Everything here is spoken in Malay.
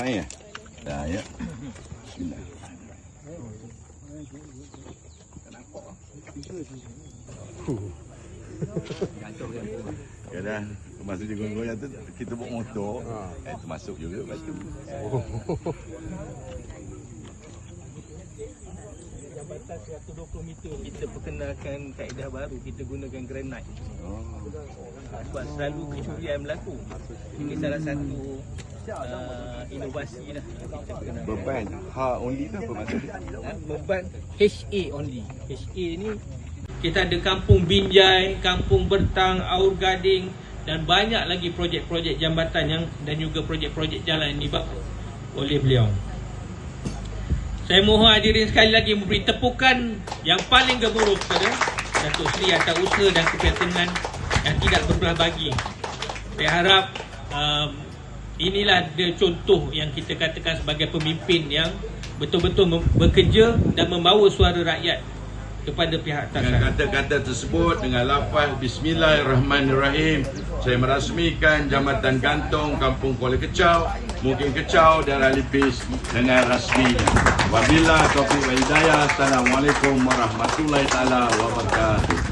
belakang ya. Dah ya. Bismillah. Ya dah, masuk di goyang tu kita bawa motor, termasuk juga batu. Jambatan 120 meter kita perkenalkan kaedah baru, kita gunakan granite. Sebab selalu kecurian berlaku. Ini salah satu inovasi lah yang kita perkenalkan. Beban only tu apa maksudnya? Beban HA only. HA ni kita ada kampung Binjai, kampung Bertang, Aur Gading dan banyak lagi projek-projek jambatan yang dan juga projek-projek jalan yang dibuat oleh beliau. Saya mohon hadirin sekali lagi memberi tepukan yang paling gemuruh kepada Datuk Seri Atas dan Kepentingan yang tidak berbelah bagi. Saya harap inilah dia contoh yang kita katakan sebagai pemimpin yang betul-betul bekerja dan membawa suara rakyat kepada pihak atasan. Dengan kata-kata tersebut, dengan lafaz Bismillahirrahmanirrahim, saya merasmikan Jambatan Gantung Kampung Kuala Kechau, Mukim Kechau dan Alipis dengan rasminya. Wabillahi taufiq wal hidayah. Assalamualaikum warahmatullahi taala wabarakatuh.